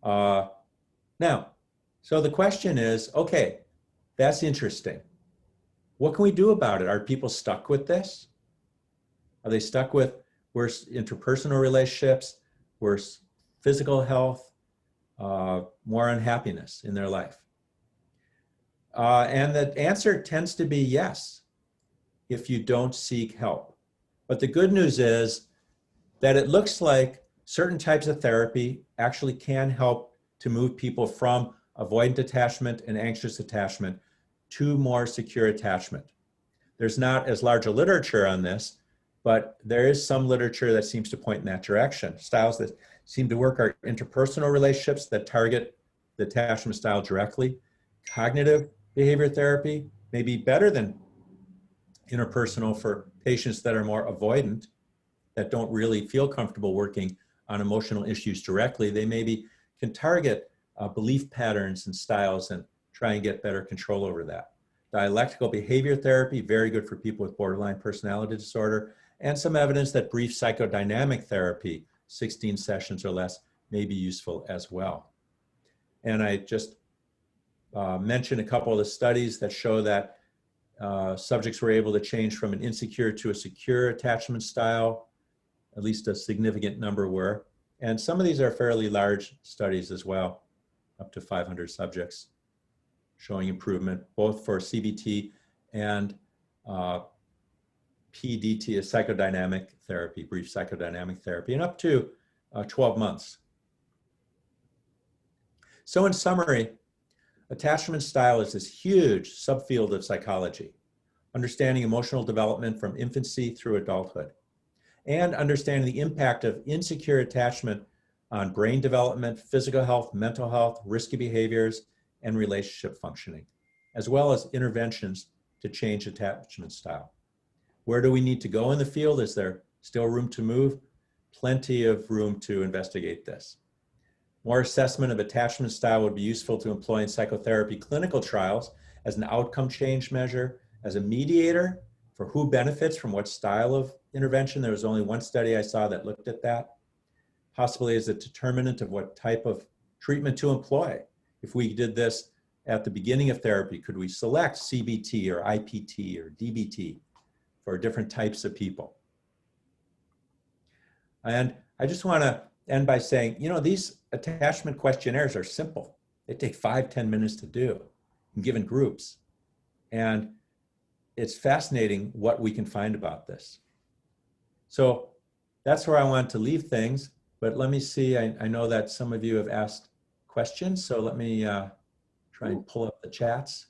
Now, so the question is, okay, that's interesting. What can we do about it? Are people stuck with this? Are they stuck with worse interpersonal relationships, worse physical health, more unhappiness in their life? And the answer tends to be yes, if you don't seek help. But the good news is that it looks like certain types of therapy actually can help to move people from avoidant attachment and anxious attachment to more secure attachment. There's not as large a literature on this, but there is some literature that seems to point in that direction. Styles that seem to work are interpersonal relationships that target the attachment style directly. Cognitive behavior therapy may be better than interpersonal for patients that are more avoidant, that don't really feel comfortable working on emotional issues directly. They maybe can target belief patterns and styles and try and get better control over that. Dialectical behavior therapy, very good for people with borderline personality disorder, and some evidence that brief psychodynamic therapy, 16 sessions or less, may be useful as well. And I just mentioned a couple of the studies that show that subjects were able to change from an insecure to a secure attachment style. At least a significant number were. And some of these are fairly large studies as well, up to 500 subjects, showing improvement both for CBT and PDT, psychodynamic therapy, brief psychodynamic therapy, and up to 12 months. So in summary, attachment style is this huge subfield of psychology, understanding emotional development from infancy through adulthood, and understanding the impact of insecure attachment on brain development, physical health, mental health, risky behaviors, and relationship functioning, as well as interventions to change attachment style. Where do we need to go in the field? Is there still room to move? Plenty of room to investigate this. More assessment of attachment style would be useful to employ in psychotherapy clinical trials as an outcome change measure, as a mediator for who benefits from what style of intervention. There was only one study I saw that looked at that. Possibly as a determinant of what type of treatment to employ. If we did this at the beginning of therapy, could we select CBT or IPT or DBT for different types of people? And I just want to end by saying, you know, these attachment questionnaires are simple. They take 5-10 minutes to do in given groups. And it's fascinating what we can find about this. So that's where I want to leave things, but let me see, I know that some of you have asked questions, so let me try and pull up the chats.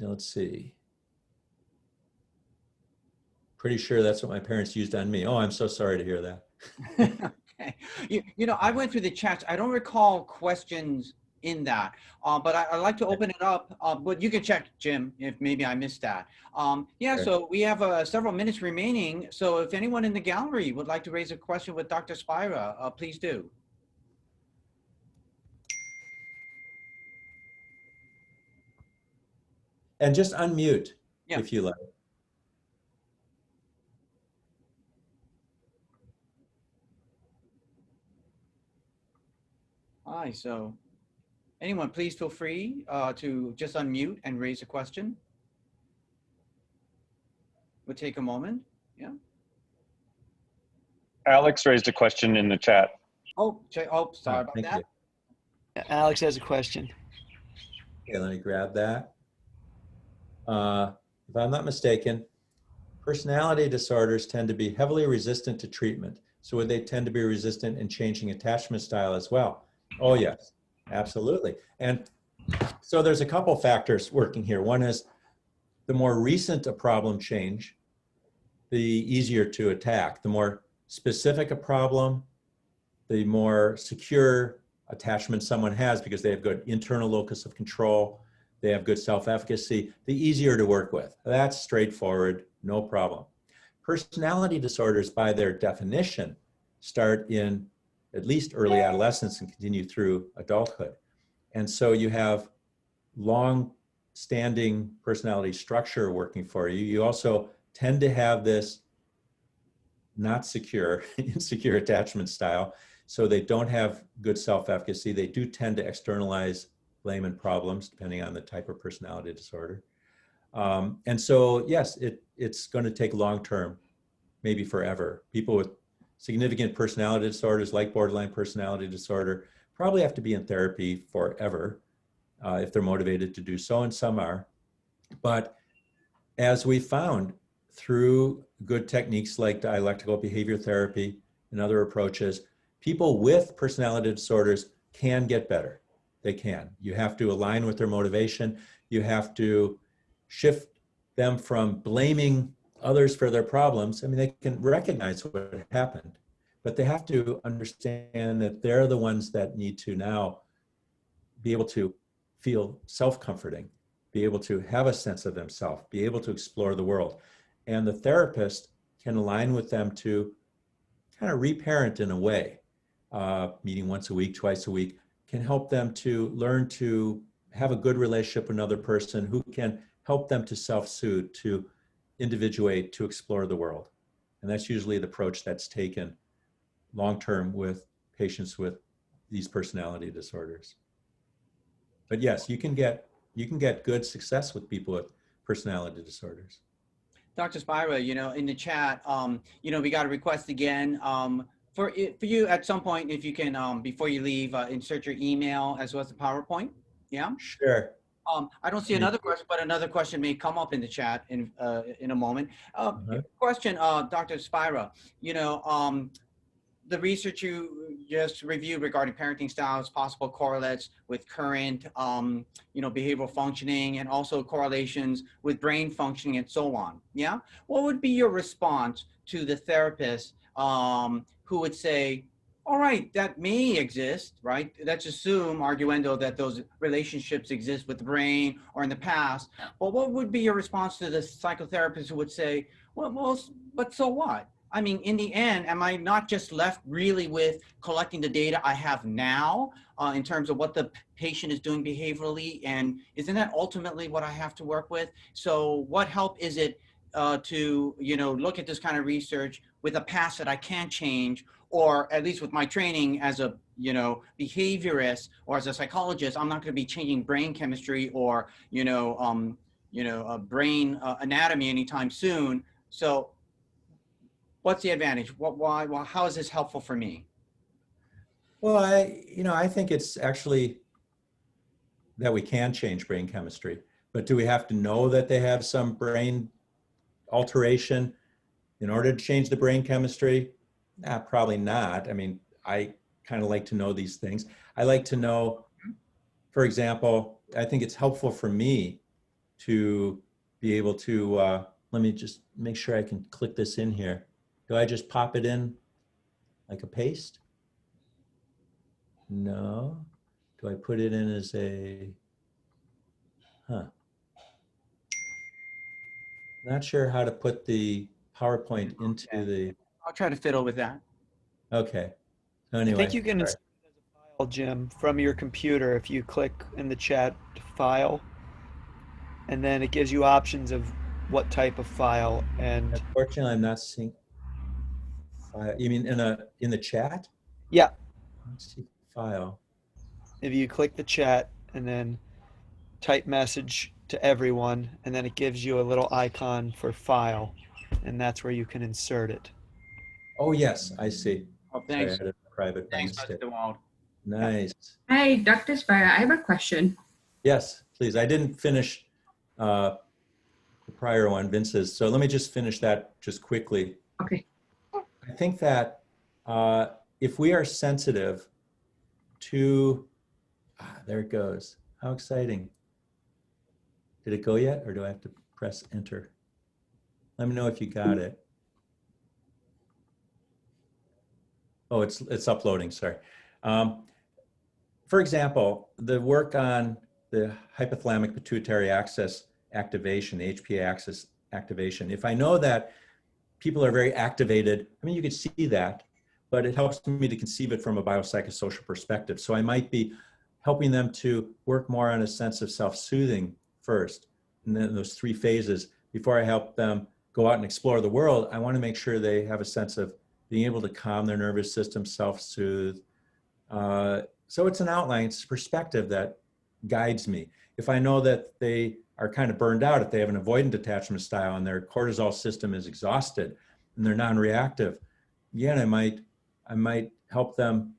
Let's see. Pretty sure that's what my parents used on me. Oh, I'm so sorry to hear that. Okay. You know, I went through the chats. I don't recall questions in that. But I'd like to open it up, but you can check, Jim, if maybe I missed that. Yeah, Sure. so we have several minutes remaining. So if anyone in the gallery would like to raise a question with Dr. Spira, please do. And just unmute Yeah. if you like. Hi, so anyone, please feel free to just unmute and raise a question. We'll take a moment. Yeah. Alex raised a question in the chat. Oh, sorry about Thank that. you. Alex has a question. Okay, let me grab that. If I'm not mistaken, personality disorders tend to be heavily resistant to treatment. So would they tend to be resistant in changing attachment style as well? Oh, yes, absolutely. And so there's a couple factors working here. One is the more recent a problem change, the easier to attack. The more specific a problem, the more secure attachment someone has because they have good internal locus of control, they have good self-efficacy, the easier to work with. That's straightforward, no problem. Personality disorders, by their definition, start in at least early adolescence and continue through adulthood. And so you have long-standing personality structure working for you. You also tend to have this not secure, insecure attachment style. So they don't have good self-efficacy. They do tend to externalize blame and problems, depending on the type of personality disorder. And so, yes, it's going to take long-term, maybe forever. People with significant personality disorders, like borderline personality disorder, probably have to be in therapy forever if they're motivated to do so, and some are. But as we found through good techniques like dialectical behavior therapy and other approaches, people with personality disorders can get better. They can. You have to align with their motivation. You have to shift them from blaming others for their problems. I mean, they can recognize what happened, but they have to understand that they're the ones that need to now be able to feel self-comforting, be able to have a sense of themselves, be able to explore the world. And the therapist can align with them to kind of reparent in a way. Meeting once a week, twice a week, can help them to learn to have a good relationship with another person who can help them to self-soothe, to individuate, to explore the world. And that's usually the approach that's taken long-term with patients with these personality disorders. But yes, you can get good success with people with personality disorders. Dr. Spira, in the chat, we got a request again for you at some point, if you can, before you leave, insert your email as well as the PowerPoint. Yeah. Sure. I don't see another question, but another question may come up in the chat in a moment. Question, Dr. Spira, the research you just reviewed regarding parenting styles, possible correlates with current, behavioral functioning, and also correlations with brain functioning and so on. Yeah. What would be your response to the therapist who would say, all right, that may exist, right? Let's assume, arguendo, that those relationships exist with the brain or in the past. But what would be your response to the psychotherapist who would say, well, but so what? I mean, in the end, am I not just left really with collecting the data I have now in terms of what the patient is doing behaviorally? And isn't that ultimately what I have to work with? So what help is it to, look at this kind of research with a past that I can change, or at least with my training as a, behaviorist or as a psychologist, I'm not going to be changing brain chemistry or, brain anatomy anytime soon. So what's the advantage? Why? Well, how is this helpful for me? Well, I think it's actually that we can change brain chemistry, but do we have to know that they have some brain alteration in order to change the brain chemistry? Nah, probably not. I mean, I kind of like to know these things. I like to know, for example, I think it's helpful for me to be able to, let me just make sure I can click this in here. Do I just pop it in like a paste? No. Do I put it in as a, Not sure how to put the PowerPoint into the, I'll try to fiddle with that. okay. I Anyway, think you can all install it as a file, Jim, from your computer if you click in the chat to file, and then it gives you options of what type of file. And unfortunately, I'm not seeing file. You mean in the chat? yeah, Let's see file. if you click the chat and then type message to everyone, and then it gives you a little icon for file, and that's where you can insert it. Oh yes, I see. Oh, Sorry, I thanks. had it private by Thanks, mistake. Mr. Wald. Nice. Hi, Dr. Spira. I have a question. Yes, please. I didn't finish the prior one, Vince's. So let me just finish that just quickly. Okay. I think that if we are sensitive to, there it goes. How exciting. Did it go yet, or do I have to press enter? Let me know if you got it. Oh, it's uploading, sorry. For example, the work on the hypothalamic pituitary axis activation, the HPA axis activation. If I know that people are very activated, I mean, you could see that, but it helps me to conceive it from a biopsychosocial perspective. So I might be helping them to work more on a sense of self-soothing first, and then those 3 phases. Before I help them go out and explore the world, I want to make sure they have a sense of being able to calm their nervous system, self-soothe. So it's an outline, it's a perspective that guides me. If I know that they are kind of burned out, if they have an avoidant attachment style and their cortisol system is exhausted and they're non-reactive, again, I might help them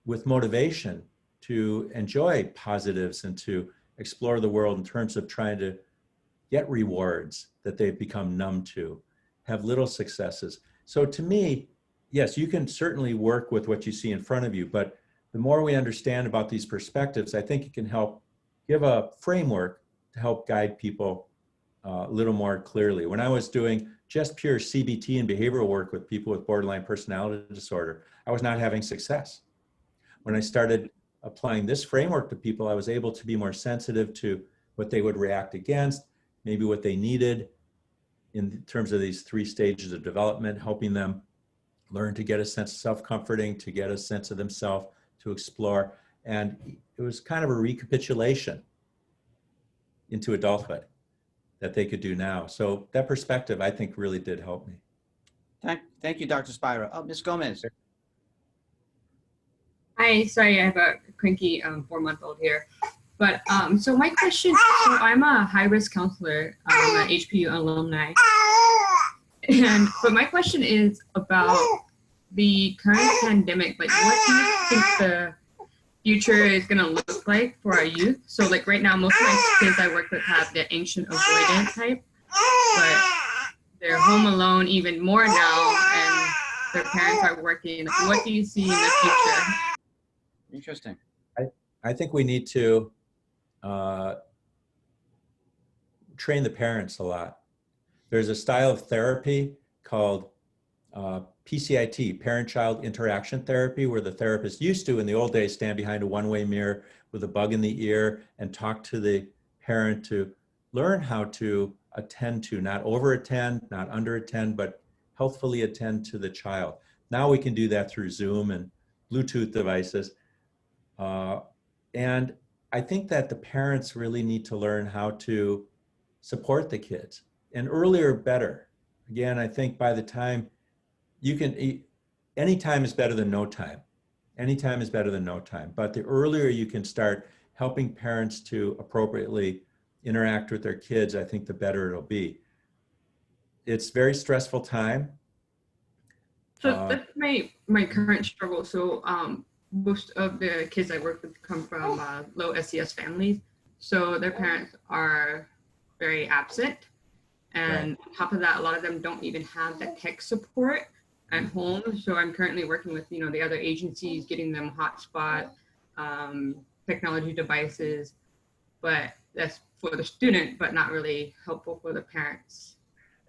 with motivation to enjoy positives and to explore the world in terms of trying to get rewards that they've become numb to, have little successes. So to me, yes, you can certainly work with what you see in front of you, but the more we understand about these perspectives, I think it can help give a framework to help guide people a little more clearly. When I was doing just pure CBT and behavioral work with people with borderline personality disorder, I was not having success. When I started applying this framework to people, I was able to be more sensitive to what they would react against, maybe what they needed in terms of these 3 stages of development, helping them learn to get a sense of self-comforting, to get a sense of themselves, to explore. And it was kind of a recapitulation into adulthood that they could do now. So that perspective, I think, really did help me. Thank you, Dr. Spira. Oh, Ms. Gomez. Hi, sorry, I have a cranky 4-month-old here. But so my question, so I'm a high-risk counselor, I'm an HPU alumni. But my question is about the current pandemic. Like, what do you think the future is going to look like for our youth? So like right now, most of my kids I work with have the ancient avoidant type, but they're home alone even more now, and their parents are working. What do you see in the future? Interesting. I think we need to train the parents a lot. There's a style of therapy called PCIT, parent-child interaction therapy, where the therapist used to, in the old days, stand behind a one-way mirror with a bug in the ear and talk to the parent to learn how to attend to, not over-attend, not under-attend, but healthfully attend to the child. Now we can do that through Zoom and Bluetooth devices. And I think that the parents really need to learn how to support the kids, and earlier better. Again, I think by the time you can, any time is better than no time. Any time is better than no time. But the earlier you can start helping parents to appropriately interact with their kids, I think the better it'll be. It's a very stressful time. So that's my current struggle. So most of the kids I work with come from low SES families. So their parents are very absent. And on top of that, a lot of them don't even have the tech support at home. So I'm currently working with, the other agencies, getting them hotspot, technology devices, but that's for the student, but not really helpful for the parents.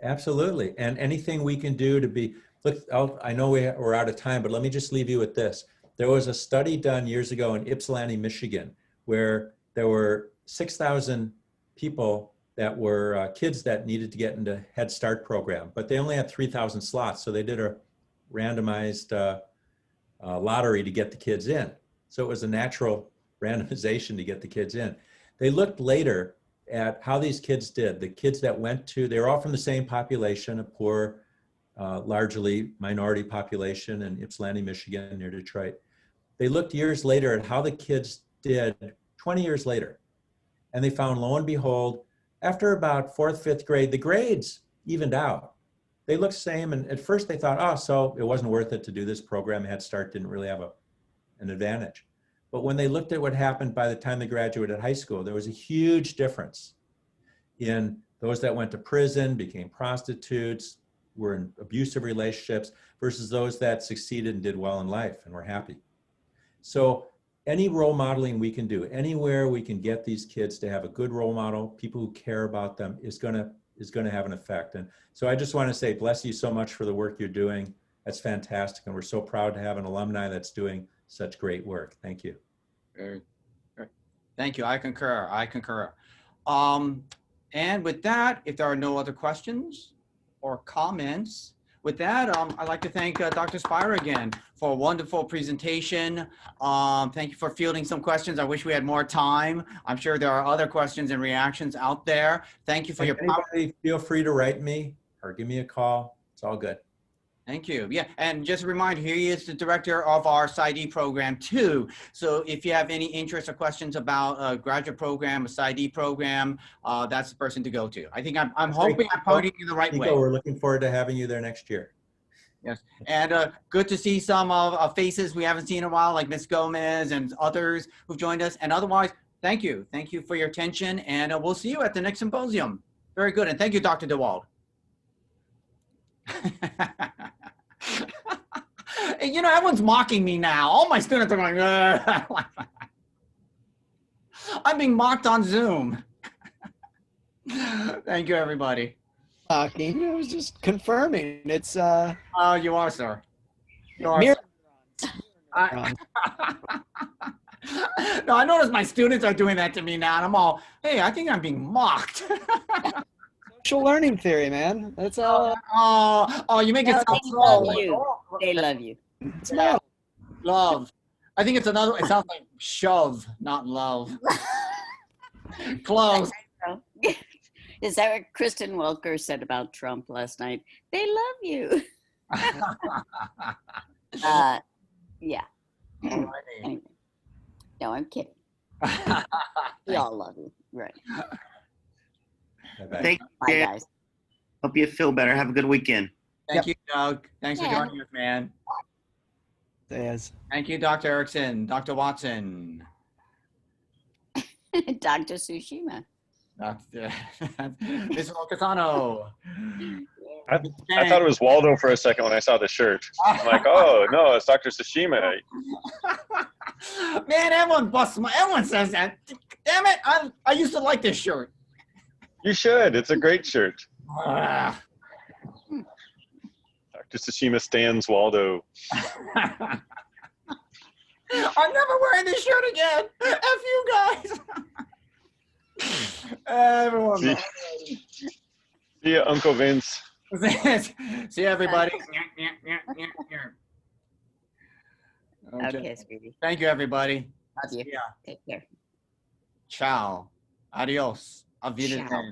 Absolutely. And anything we can do to be, look, I know we're out of time, but let me just leave you with this. there was a study done years ago in Ypsilanti, Michigan, where there were 6,000 people that were kids that needed to get into Head Start program, but they only had 3,000 slots. So they did a randomized lottery to get the kids in. So it was a natural randomization to get the kids in. They looked later at how these kids did. The kids that went to, they were all from the same population, a poor, largely minority population in Ypsilanti, Michigan, near Detroit. They looked years later at how the kids did 20 years later. And they found, lo and behold, after about 4th, 5th grade, the grades evened out. They looked the same. And at first they thought, oh, so it wasn't worth it to do this program. Head Start didn't really have an advantage. But when they looked at what happened by the time they graduated high school, there was a huge difference in those that went to prison, became prostitutes, were in abusive relationships, versus those that succeeded and did well in life and were happy. So any role modeling we can do, anywhere we can get these kids to have a good role model, people who care about them, is going to have an effect. And so I just want to say, bless you so much for the work you're doing. That's fantastic. And we're so proud to have an alumni that's doing such great work. Thank you. Very, very. Thank you. I concur. I concur. And with that, if there are no other questions or comments, with that, I'd like to thank Dr. Spira again for a wonderful presentation. Thank you for fielding some questions. I wish we had more time. I'm sure there are other questions and reactions out there. Thank you for your Anybody feel free to write me or give me a call. It's all good. Thank you. Yeah, and just a reminder, he is the director of our PsyD program too. So if you have any interest or questions about a graduate program, a PsyD program, that's the person to go to. I think I'm hoping I'm pointing you the right way. Nico, we're looking forward to having you there next year. Yes, and good to see some of faces we haven't seen in a while, like Ms. Gomez and others who've joined us. And otherwise, thank you. Thank you for your attention, and we'll see you at the next symposium. Very good, and thank you, Dr. DeWald. You know, everyone's mocking me now. All my students are going, I'm being mocked on Zoom. Thank you, everybody. Mocking. I was just confirming. It's Oh, you are, sir. You are. mirror I, no, I notice my students are doing that to me now, and I'm all, hey, I think I'm being mocked. social learning theory, man. That's all. Oh, you make it No, sound they so love like, you. oh, They love you. It's yeah, love. I think it's another, it sounds like shove, not love. Close. Is that what Kristen Welker said about Trump last night? They love you. Yeah. Alrighty. Anyway. No, I'm kidding. We all love you. Right. Bye-bye. Thank Bye, you. guys. Hope you feel better. Have a good weekend. Thank you, Doug. Thanks for Yeah. joining us, man. Yes. Thank you, Dr. Erickson, Dr. Watson. Dr. Tsushima. Dr. Mr. Ocasano. I thought it was Waldo for a second when I saw the shirt. I'm like, oh no, it's Dr. Tsushima. Man, everyone says that. Damn it, I used to like this shirt. You should. It's a great shirt. Ah. Dr. Tsushima stands Waldo. I'm never wearing this shirt again. F you guys. Everyone. See ya, Uncle Vince. See everybody. Okay, sweetie. Thank you, everybody. Love you. Yeah. Take care. Ciao. Adios. Auf Wiedersehen. Ciao.